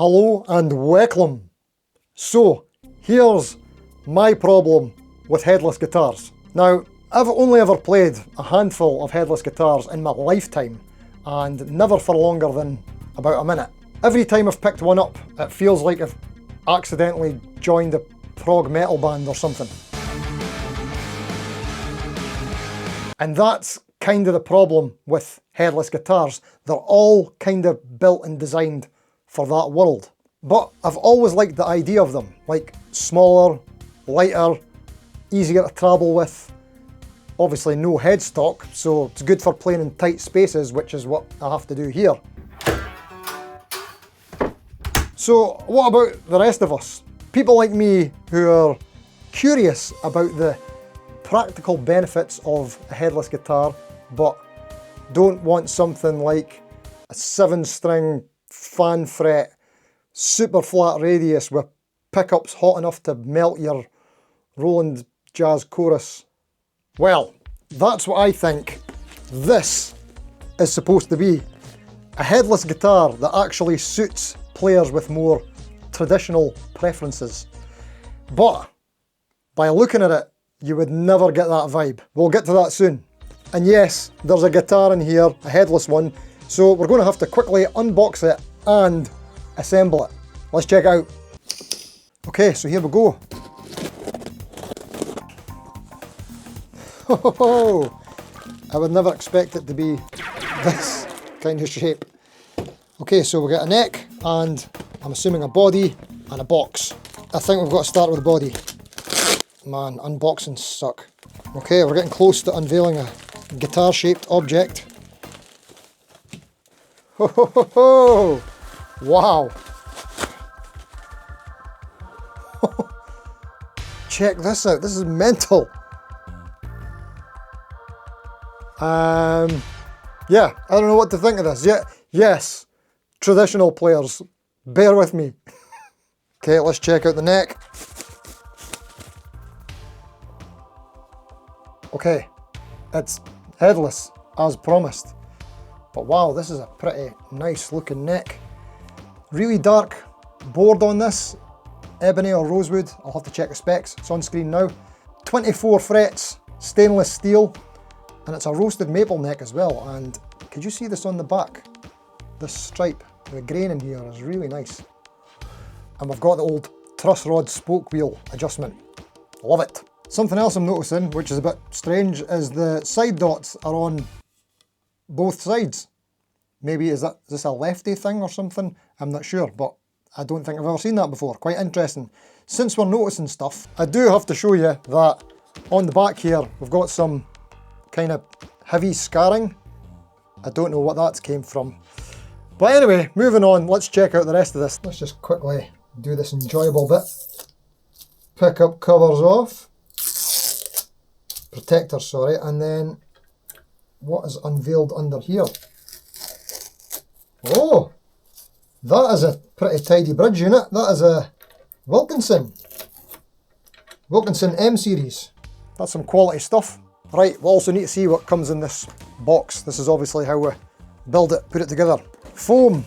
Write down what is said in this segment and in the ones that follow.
Hello and welcome. So, here's my problem with headless guitars. Now, I've only ever played a handful of headless guitars in my lifetime, and never for longer than about a minute. Every time I've picked one up, it feels like I've accidentally joined a prog metal band or something. And that's kind of the problem with headless guitars. They're all kind of built and designed for that world. But I've always liked the idea of them, like smaller, lighter, easier to travel with. Obviously no headstock, so it's good for playing in tight spaces, which is what I have to do here. So what about the rest of us? People like me who are curious about the practical benefits of a headless guitar, but don't want something like a 7-string fan fret, super flat radius with pickups hot enough to melt your Roland jazz chorus. Well, that's what I think this is supposed to be. A headless guitar that actually suits players with more traditional preferences. But by looking at it, you would never get that vibe. We'll get to that soon. And yes, there's a guitar in here, a headless one, so we're going to have to quickly unbox it and assemble it. Let's check it out. Okay, so here we go. I would never expect it to be this kind of shape. Okay, so we got a neck, and I'm assuming a body and a box. I think we've got to start with the body. Man, unboxings suck. Okay, we're getting close to unveiling a guitar-shaped object. Ho ho ho ho! Wow! Check this out, this is mental! Yeah, I don't know what to think of this. Yeah, yes, traditional players, bear with me. Okay, let's check out the neck. Okay, it's headless, as promised. But wow, this is a pretty nice looking neck. Really dark board on this, ebony or rosewood. I'll have to check the specs, it's on screen now. 24 frets, stainless steel, and it's a roasted maple neck as well. And could you see this on the back? This stripe, the grain in here is really nice. And we've got the old truss rod spoke wheel adjustment. Love it. Something else I'm noticing, which is a bit strange, is the side dots are on both sides. Maybe is this a lefty thing or something? I'm not sure, but I don't think I've ever seen that before. Quite interesting. Since we're noticing stuff, I do have to show you that on the back here, we've got some kind of heavy scarring. I don't know what that came from. But anyway, moving on, let's check out the rest of this. Let's just quickly do this enjoyable bit. Pick up covers off. Protector, sorry, and then what is unveiled under here? Oh, that is a pretty tidy bridge unit. That is a Wilkinson M series. That's some quality stuff. Right, we'll also need to see what comes in this box. This is obviously how we build it, put it together. Foam,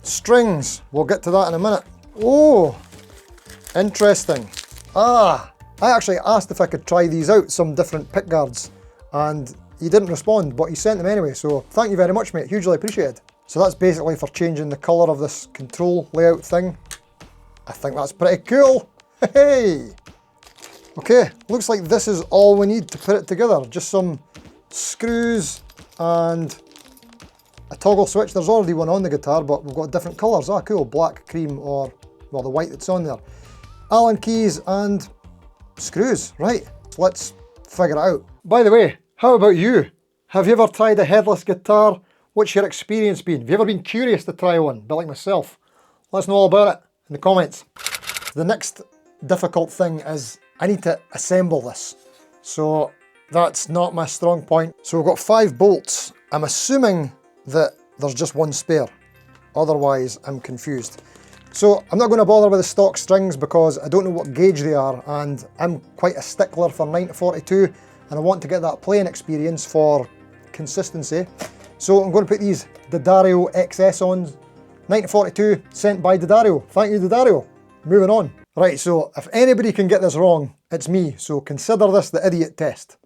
strings, we'll get to that in a minute. Oh, interesting. I actually asked if I could try these out, some different pickguards, and he didn't respond, but he sent them anyway, so thank you very much, mate, hugely appreciated. So that's basically for changing the colour of this control layout thing. I think that's pretty cool. Hey! Okay, looks like this is all we need to put it together. Just some screws and a toggle switch. There's already one on the guitar, but we've got different colours. Ah, cool, black, cream, or, well, the white that's on there. Allen keys and screws, right, let's figure it out. By the way, how about you? Have you ever tried a headless guitar? What's your experience been? Have you ever been curious to try one, a bit like myself? Let us know all about it in the comments. The next difficult thing is I need to assemble this. So that's not my strong point. So we've got 5 bolts. I'm assuming that there's just one spare. Otherwise, I'm confused. So I'm not going to bother with the stock strings because I don't know what gauge they are, and I'm quite a stickler for 9-42, and I want to get that playing experience for consistency. So I'm going to put these D'Addario XS on 1942, sent by D'Addario. Thank you, D'Addario. Moving on. Right, so if anybody can get this wrong, it's me. So consider this the idiot test.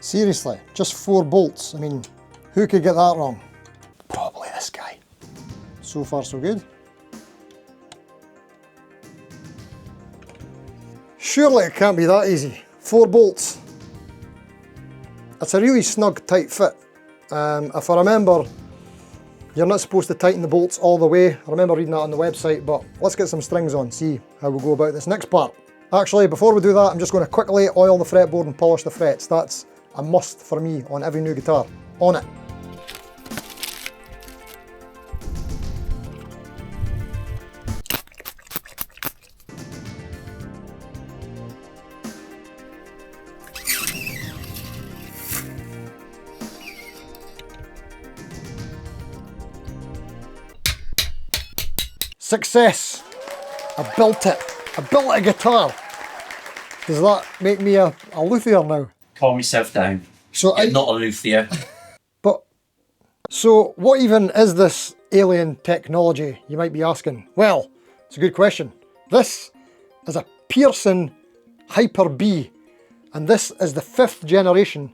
Seriously, just 4 bolts. I mean, who could get that wrong? Probably this guy. So far, so good. Surely it can't be that easy. 4 bolts. It's a really snug, tight fit. If I remember, you're not supposed to tighten the bolts all the way. I remember reading that on the website, but let's get some strings on, see how we go about this next part. Actually, before we do that, I'm just going to quickly oil the fretboard and polish the frets. That's a must for me on every new guitar. On it. Success! I built it. I built a guitar. Does that make me a luthier now? Calm yourself down. So You're not a luthier. But, so what even is this alien technology, you might be asking? Well, it's a good question. This is a Pearson Hyperbe, and this is the 5th generation.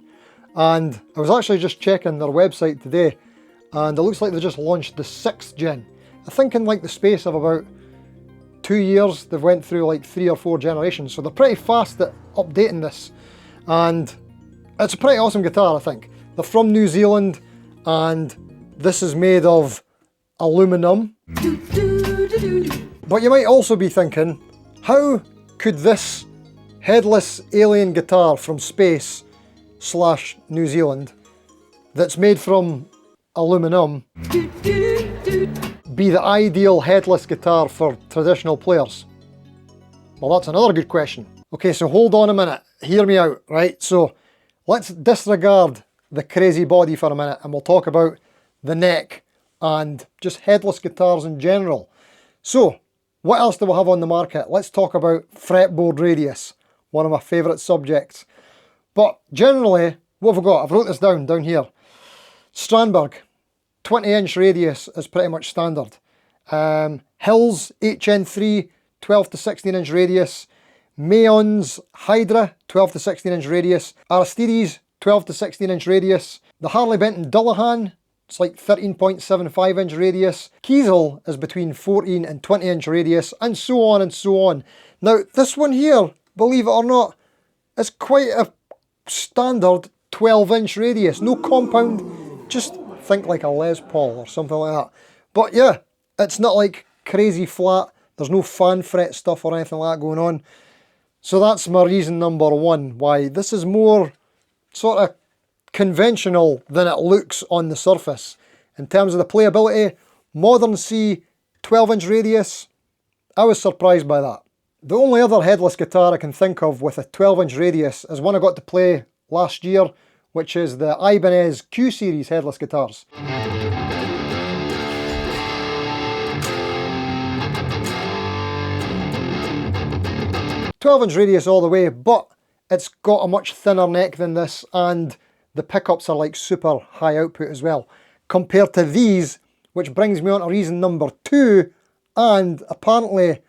And I was actually just checking their website today, and it looks like they just launched the 6th gen. I think in like the space of about 2 years, they've went through like 3 or 4 generations. So they're pretty fast at updating this. And it's a pretty awesome guitar, I think. They're from New Zealand, and this is made of aluminum. But you might also be thinking, how could this headless alien guitar from space / New Zealand that's made from aluminum be the ideal headless guitar for traditional players? Well, that's another good question. Okay, so hold on a minute, hear me out, right? So let's disregard the crazy body for a minute and we'll talk about the neck and just headless guitars in general. So, what else do we have on the market? Let's talk about fretboard radius, one of my favourite subjects. But generally, what have we got? I've wrote this down here. Strandberg, 20-inch radius is pretty much standard. Hills HN3, 12 to 16-inch radius. Mayon's Hydra, 12 to 16-inch radius. Aristides, 12 to 16-inch radius. The Harley Benton Dullahan, it's like 13.75-inch radius. Kiesel is between 14 and 20-inch radius, and so on and so on. Now, this one here, believe it or not, is quite a standard 12-inch radius. No compound, just think like a Les Paul or something like that. But yeah, it's not like crazy flat. There's no fan fret stuff or anything like that going on. So that's my reason number 1 why this is more sort of conventional than it looks on the surface. In terms of the playability, Modern C 12-inch radius, I was surprised by that. The only other headless guitar I can think of with a 12-inch radius is one I got to play last year, which is the Ibanez Q series headless guitars. 12-inch radius all the way, but it's got a much thinner neck than this, and the pickups are like super high output as well, compared to these, which brings me on to reason number 2, and apparently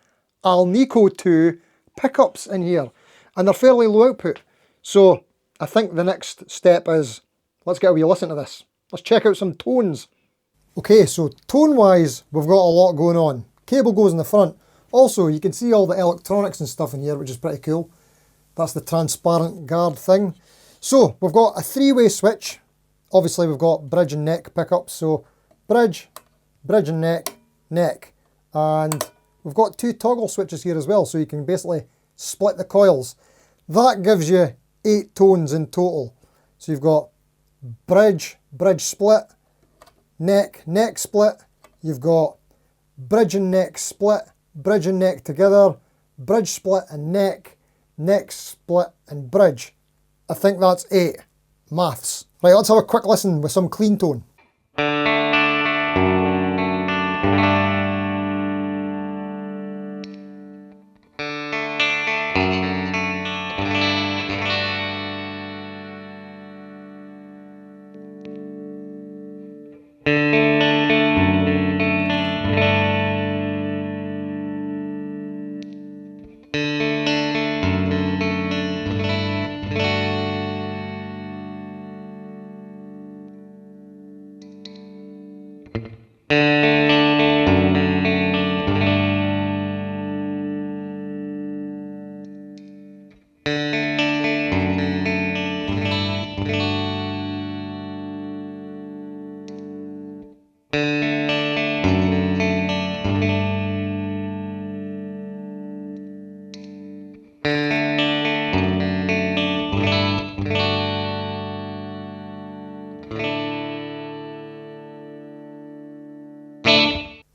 Alnico II pickups in here, and they're fairly low output. So I think the next step is, let's get a wee listen to this. Let's check out some tones. Okay, so tone-wise, we've got a lot going on. Cable goes in the front. Also, you can see all the electronics and stuff in here, which is pretty cool. That's the transparent guard thing. So, we've got a 3-way switch. Obviously, we've got bridge and neck pickups. So, bridge, bridge and neck, neck. And we've got 2 toggle switches here as well, so you can basically split the coils. That gives you 8 tones in total. So you've got bridge, bridge split, neck, neck split. You've got bridge and neck split, bridge and neck together, bridge split and neck, neck split and bridge. I think that's 8. Maths. Right, let's have a quick listen with some clean tone.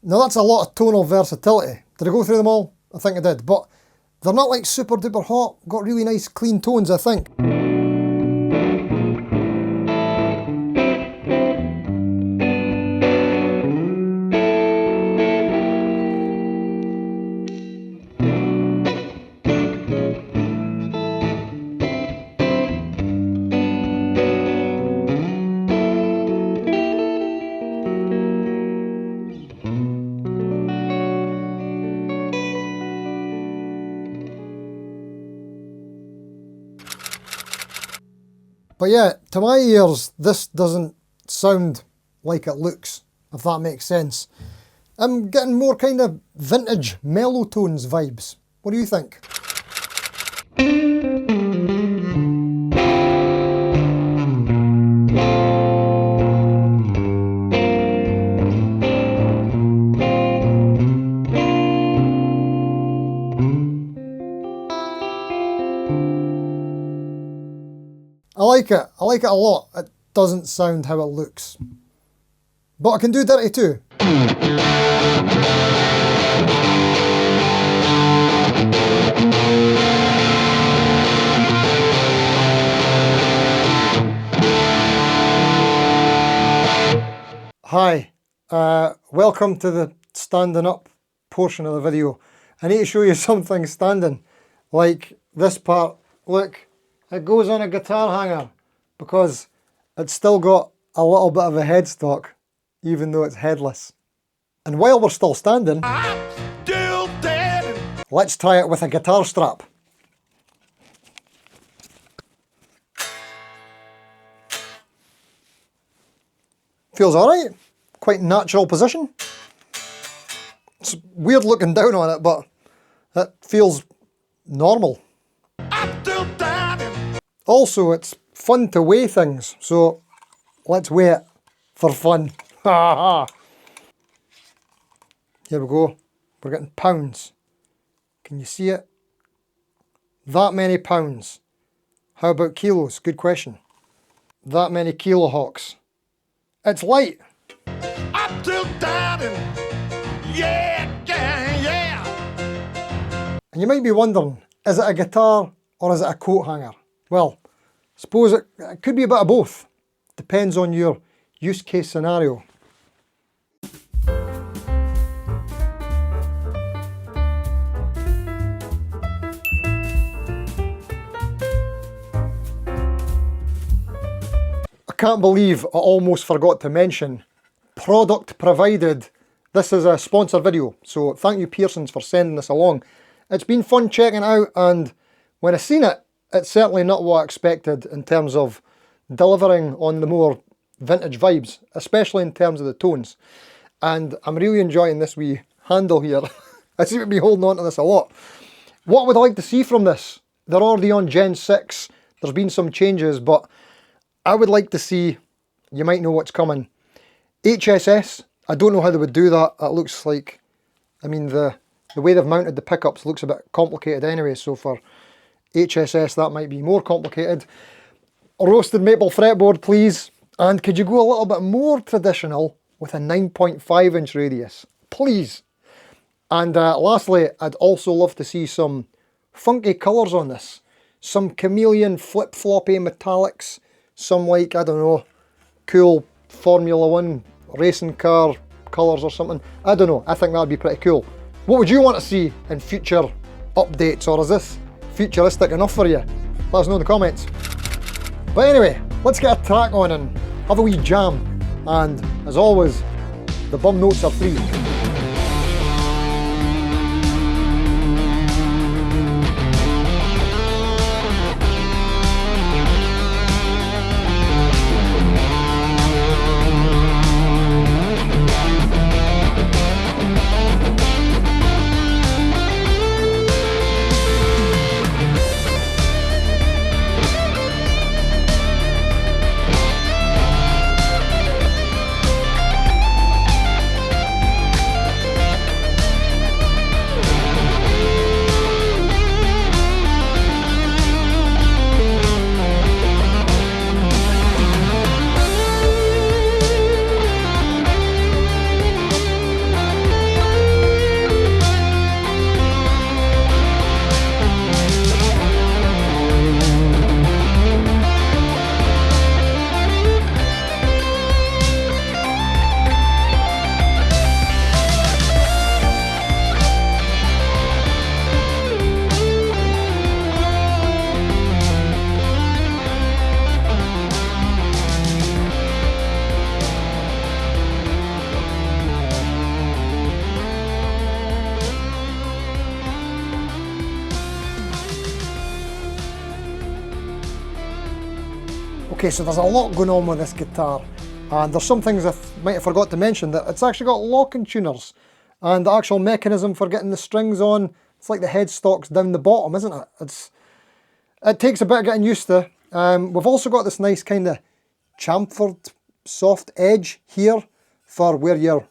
Now that's a lot of tonal versatility. Did I go through them all? I think I did, but they're not like super duper hot, got really nice clean tones, I think. But yeah, to my ears, this doesn't sound like it looks, if that makes sense. I'm getting more kind of vintage mellow tones vibes. What do you think? I like it. I like it a lot. It doesn't sound how it looks. But I can do dirty too. Hi, welcome to the standing up portion of the video. I need to show you something standing, like this part. Look. It goes on a guitar hanger because it's still got a little bit of a headstock, even though it's headless. And while we're still standing, let's try it with a guitar strap. Feels alright, quite natural position. It's weird looking down on it, but it feels normal. Also, it's fun to weigh things, so let's weigh it for fun. Here we go. We're getting pounds. Can you see it? That many pounds. How about kilos? Good question. That many kilohawks. It's light. I'm still diving. Yeah, yeah, yeah. And you might be wondering, is it a guitar or is it a coat hanger? Well, I suppose it could be a bit of both. Depends on your use case scenario. I can't believe I almost forgot to mention, product provided. This is a sponsored video, so thank you Pearsons for sending this along. It's been fun checking it out, and when I seen it, it's certainly not what I expected in terms of delivering on the more vintage vibes, especially in terms of the tones. And I'm really enjoying this wee handle here. I seem to be holding on to this a lot. What would I like to see from this? They're already on Gen 6. There's been some changes, but I would like to see, you might know what's coming, HSS. I don't know how they would do that. It looks like, I mean, the way they've mounted the pickups looks a bit complicated anyway, so for HSS that might be more complicated. Roasted maple fretboard please, and could you go a little bit more traditional with a 9.5 inch radius, please? And lastly, I'd also love to see some funky colours on this. Some chameleon flip-floppy metallics, some like, I don't know, cool Formula 1 racing car colours or something. I don't know, I think that'd be pretty cool. What would you want to see in future updates, or is this futuristic enough for you? Let us know in the comments. But anyway, let's get a track on and have a wee jam. And as always, the bum notes are free. Okay, so there's a lot going on with this guitar, and there's some things I might have forgot to mention, that it's actually got locking tuners, and the actual mechanism for getting the strings on, it's like the headstock's down the bottom, isn't it? It takes a bit of getting used to. We've also got this nice kind of chamfered soft edge here for where your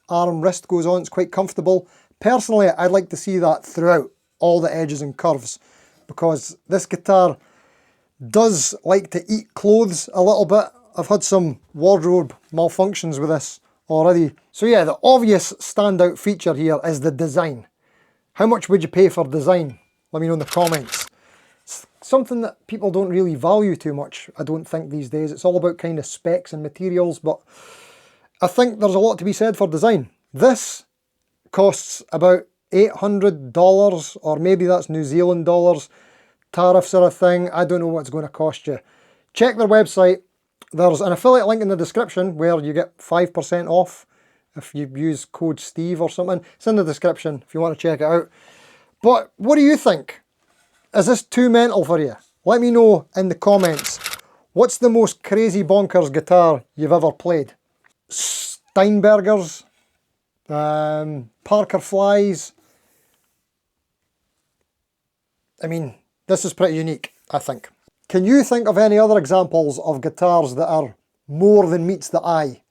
arm wrist goes on. It's quite comfortable. Personally, I'd like to see that throughout all the edges and curves, because this guitar does like to eat clothes a little bit. I've had some wardrobe malfunctions with this already. So yeah, the obvious standout feature here is the design. How much would you pay for design? Let me know in the comments. It's something that people don't really value too much, I don't think, these days. It's all about kind of specs and materials, but I think there's a lot to be said for design. This costs about $800, or maybe that's New Zealand dollars. Tariffs are a thing. I don't know what it's going to cost you. Check their website. There's an affiliate link in the description where you get 5% off if you use code Steve or something. It's in the description if you want to check it out. But what do you think? Is this too mental for you? Let me know in the comments. What's the most crazy bonkers guitar you've ever played? Steinbergers? Parker Flies? I mean, this is pretty unique, I think. Can you think of any other examples of guitars that are more than meets the eye?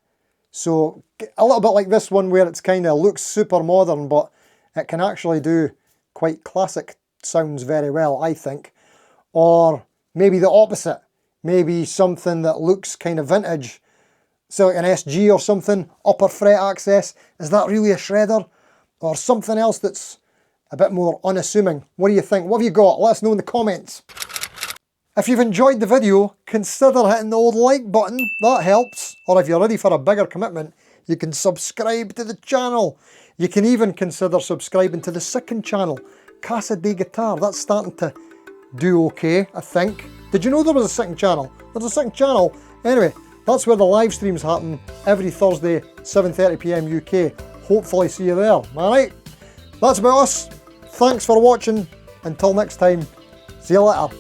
So a little bit like this one, where it's kind of looks super modern, but it can actually do quite classic sounds very well, I think. Or maybe the opposite. Maybe something that looks kind of vintage. So like an SG or something, upper fret access. Is that really a shredder? Or something else that's a bit more unassuming? What do you think? What have you got? Let us know in the comments. If you've enjoyed the video, consider hitting the old like button. That helps. Or if you're ready for a bigger commitment, you can subscribe to the channel. You can even consider subscribing to the second channel, Casa de Guitar. That's starting to do okay, I think. Did you know there was a second channel? There's a second channel. Anyway, that's where the live streams happen every Thursday, 7:30 PM UK. Hopefully see you there. Alright, that's about us. Thanks for watching. Until next time, see you later.